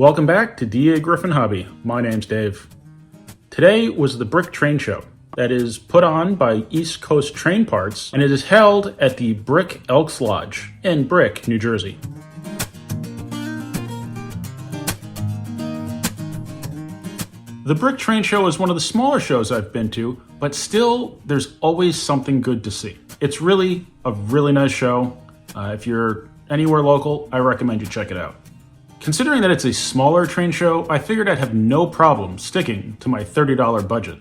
Welcome back to Dagryffyn Hobby. My name's Dave. Today was the Brick Train Show that is put on by East Coast Train Parts, and it is held at the Brick Elks Lodge in Brick, New Jersey. The Brick Train Show is one of the smaller shows I've been to, but still, there's always something good to see. It's really a really nice show. If you're anywhere local, I recommend you check it out. Considering that it's a smaller train show, I figured I'd have no problem sticking to my $30 budget.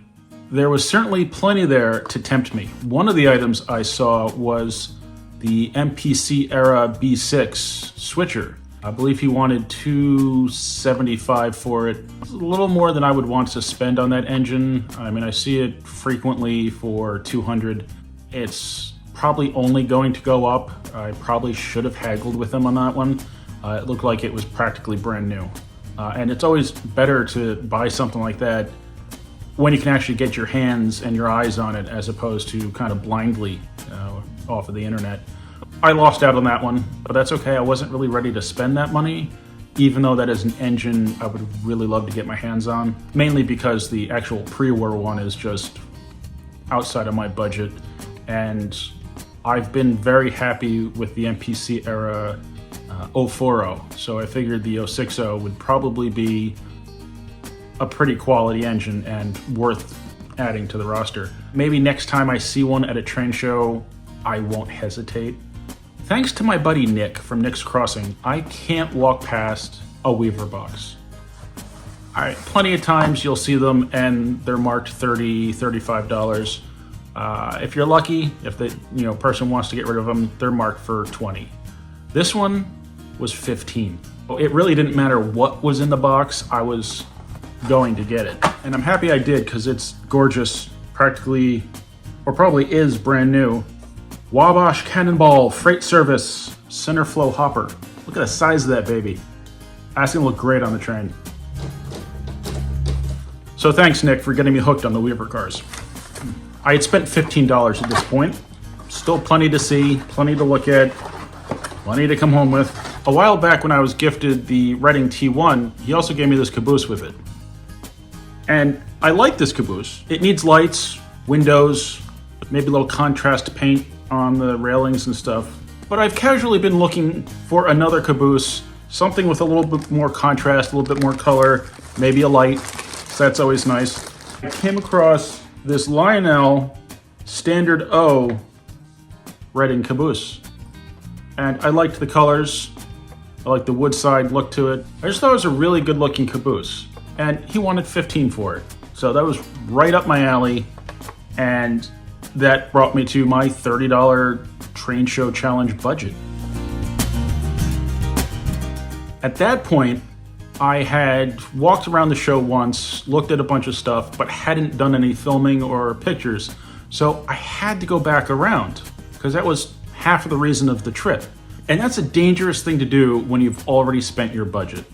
There was certainly plenty there to tempt me. One of the items I saw was the MPC era B6 switcher. I believe he wanted $275 for it. It's a little more than I would want to spend on that engine. I mean, I see it frequently for $200. It's probably only going to go up. I probably should have haggled with him on that one. It looked like it was practically brand new. And it's always better to buy something like that when you can actually get your hands and your eyes on it as opposed to kind of blindly off of the internet. I lost out on that one, but that's okay. I wasn't really ready to spend that money, even though that is an engine I would really love to get my hands on, mainly because the actual pre-war one is just outside of my budget. And I've been very happy with the MPC era 040, so I figured the 060 would probably be a pretty quality engine and worth adding to the roster. Maybe next time I see one at a train show, I won't hesitate. Thanks to my buddy Nick from Nick's Crossing, I can't walk past a Weaver box. All right, plenty of times you'll see them and they're marked $30, $35. If you're lucky, if the person wants to get rid of them, they're marked for $20. This one was $15. It really didn't matter what was in the box, I was going to get it. And I'm happy I did because it's gorgeous, practically, or probably is brand new. Wabash Cannonball Freight Service Center Flow Hopper. Look at the size of that baby. That's gonna look great on the train. So thanks, Nick, for getting me hooked on the Weaver cars. I had spent $15 at this point. Still plenty to see, plenty to look at, plenty to come home with. A while back when I was gifted the Reading T1, he also gave me this Caboose with it. And I like this Caboose. It needs lights, windows, maybe a little contrast paint on the railings and stuff. But I've casually been looking for another Caboose, something with a little bit more contrast, a little bit more color, maybe a light, so that's always nice. I came across this Lionel Standard O Reading Caboose. And I liked the colors. I liked the wood side look to it. I just thought it was a really good looking Caboose. And he wanted $15 for it. So that was right up my alley. And that brought me to my $30 train show challenge budget. At that point, I had walked around the show once, looked at a bunch of stuff, but hadn't done any filming or pictures. So I had to go back around because that was half of the reason of the trip. And that's a dangerous thing to do when you've already spent your budget.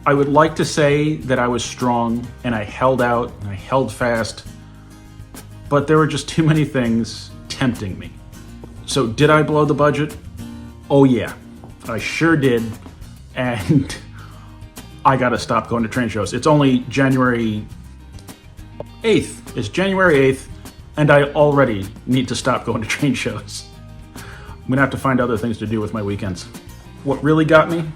I would like to say that I was strong and I held out and I held fast, but there were just too many things tempting me. So did I blow the budget? Oh yeah, I sure did. And I gotta stop going to train shows. It's only January 8th. It's January 8th, and I already need to stop going to train shows. I'm gonna have to find other things to do with my weekends. What really got me?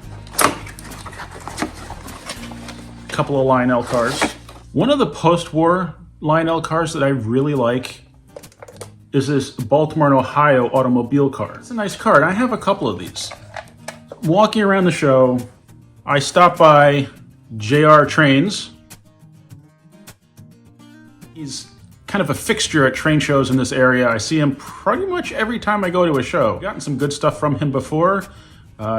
A couple of Lionel cars. One of the post-war Lionel cars that I really like is this Baltimore and Ohio automobile car. It's a nice car, and I have a couple of these. Walking around the show, I stopped by JR Trains. He's kind of a fixture at train shows in this area. I see him pretty much every time I go to a show. I've gotten some good stuff from him before,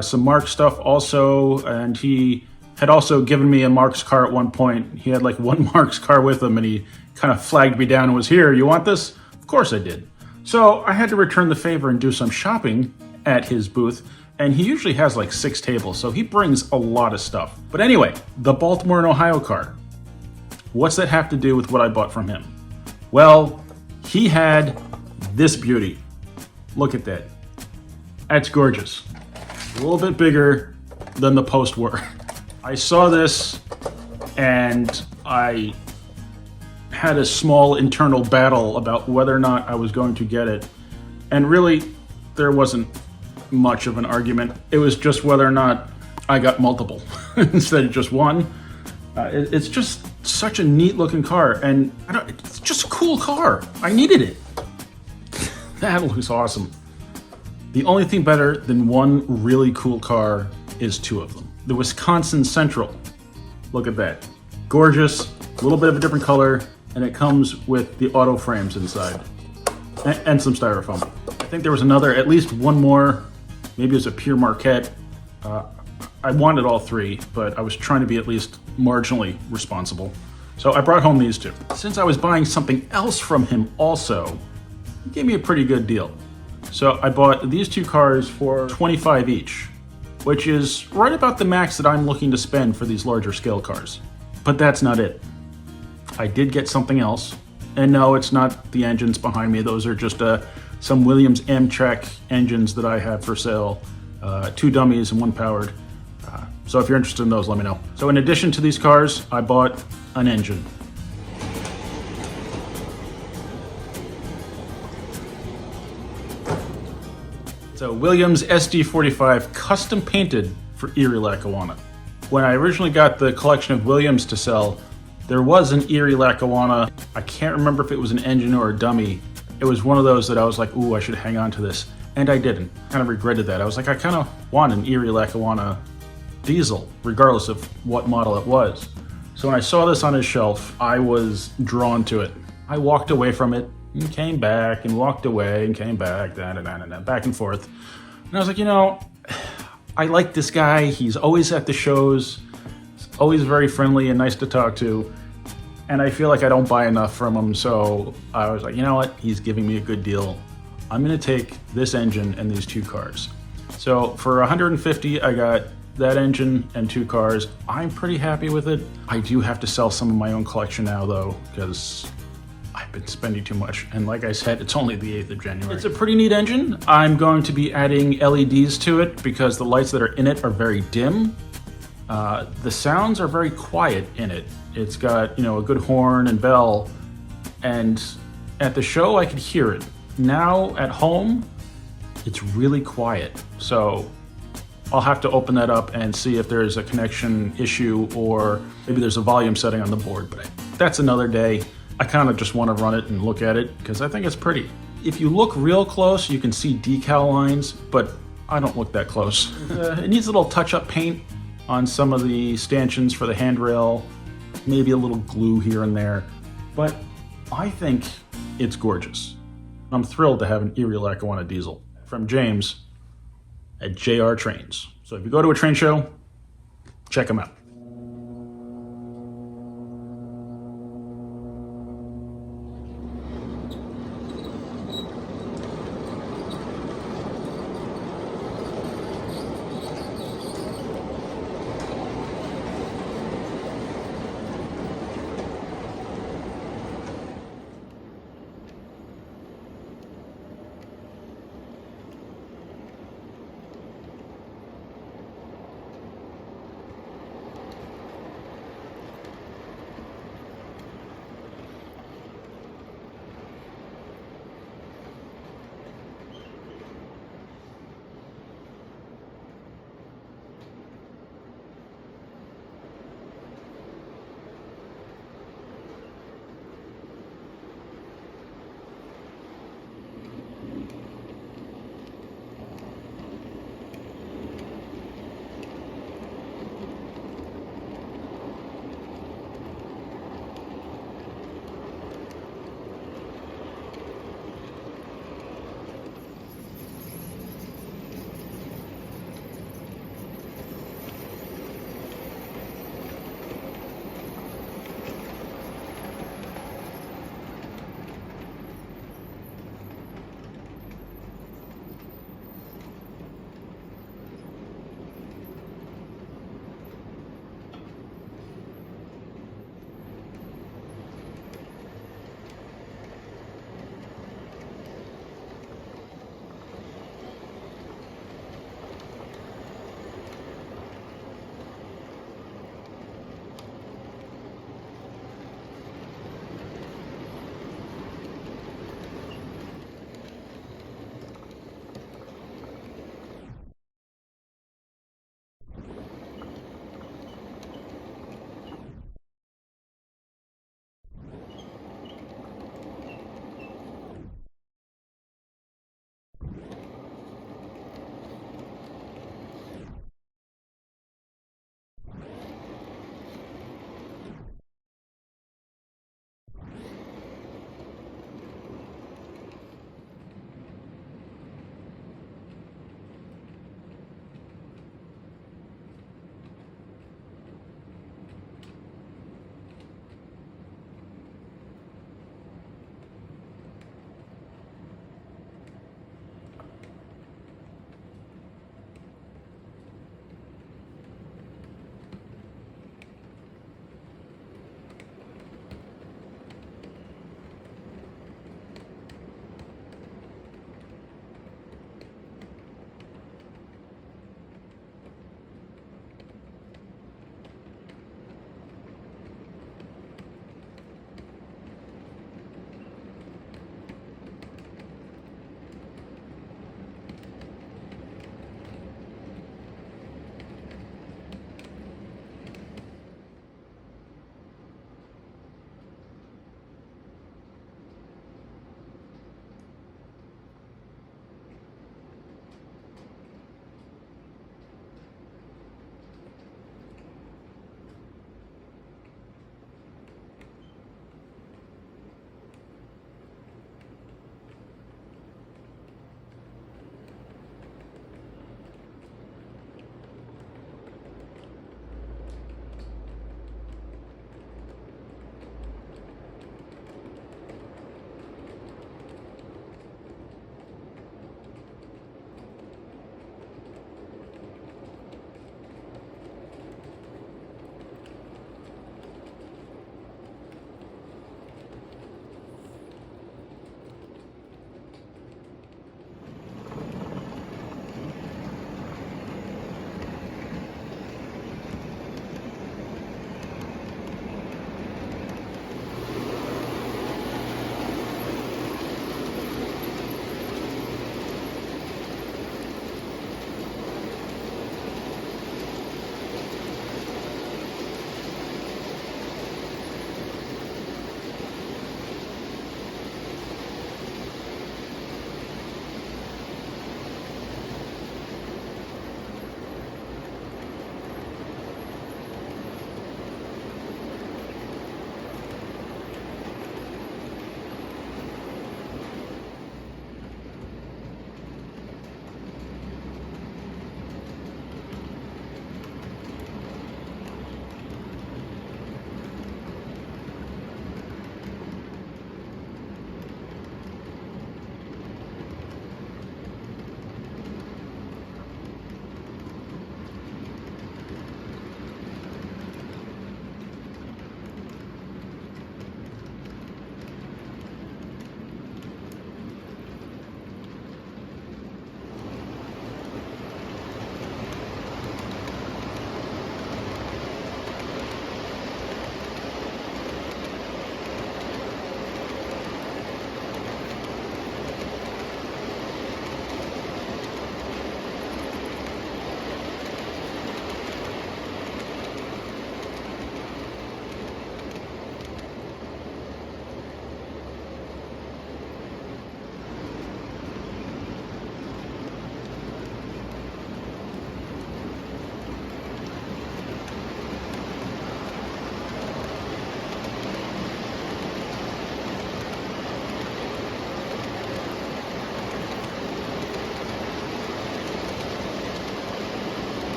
some Mark stuff also, and he had also given me a Mark's car at one point. He had like one Mark's car with him and he kind of flagged me down and was here, you want this? Of course I did. So I had to return the favor and do some shopping at his booth, and he usually has like 6 tables, so he brings a lot of stuff. But anyway, the Baltimore and Ohio car. What's that have to do with what I bought from him? Well, he had this beauty. Look at that. That's gorgeous. A little bit bigger than the post-war. I saw this and I had a small internal battle about whether or not I was going to get it. And really, there wasn't much of an argument. It was just whether or not I got multiple instead of just one. It's just such a neat looking car, and it's just a cool car. I needed it. That looks awesome. The only thing better than one really cool car is two of them. The Wisconsin Central. Look at that. Gorgeous, a little bit of a different color, and it comes with the auto frames inside. And some styrofoam. I think there was at least one more, maybe it was a Pure Marquette. I wanted all three, but I was trying to be at least marginally responsible. So I brought home these two. Since I was buying something else from him also, he gave me a pretty good deal. So I bought these two cars for $25 each, which is right about the max that I'm looking to spend for these larger scale cars. But that's not it. I did get something else. And no, it's not the engines behind me. Those are just some Williams Amtrak engines that I have for sale. 2 dummies and 1 powered. So if you're interested in those, let me know. So in addition to these cars, I bought an engine. So Williams SD45 custom painted for Erie, Lackawanna. When I originally got the collection of Williams to sell, there was an Erie, Lackawanna. I can't remember if it was an engine or a dummy. It was one of those that I was like, ooh, I should hang on to this. And I didn't. Kind of regretted that. I was like, I kind of want an Erie, Lackawanna diesel, regardless of what model it was. So when I saw this on his shelf, I was drawn to it. I walked away from it and came back and walked away and came back, back and forth. And I was like, you know, I like this guy. He's always at the shows. He's always very friendly and nice to talk to. And I feel like I don't buy enough from him. So I was like, you know what? He's giving me a good deal. I'm gonna take this engine and these 2 cars. So for $150, I got that engine and 2 cars. I'm pretty happy with it. I do have to sell some of my own collection now though, because I've been spending too much. And like I said, it's only the 8th of January. It's a pretty neat engine. I'm going to be adding LEDs to it because the lights that are in it are very dim. The sounds are very quiet in it. It's got, you know, a good horn and bell. And at the show, I could hear it. Now at home, it's really quiet. So I'll have to open that up and see if there's a connection issue or maybe there's a volume setting on the board, but that's another day. I kind of just want to run it and look at it because I think it's pretty. If you look real close, you can see decal lines, but I don't look that close. It needs a little touch-up paint on some of the stanchions for the handrail, maybe a little glue here and there, but I think it's gorgeous. I'm thrilled to have an Erie, Lackawanna diesel from James at JR Trains. So if you go to a train show, check them out.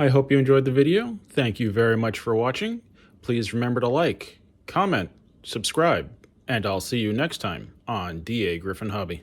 I hope you enjoyed the video. Thank you very much for watching. Please remember to like, comment, subscribe, and I'll see you next time on Dagryffyn Hobby.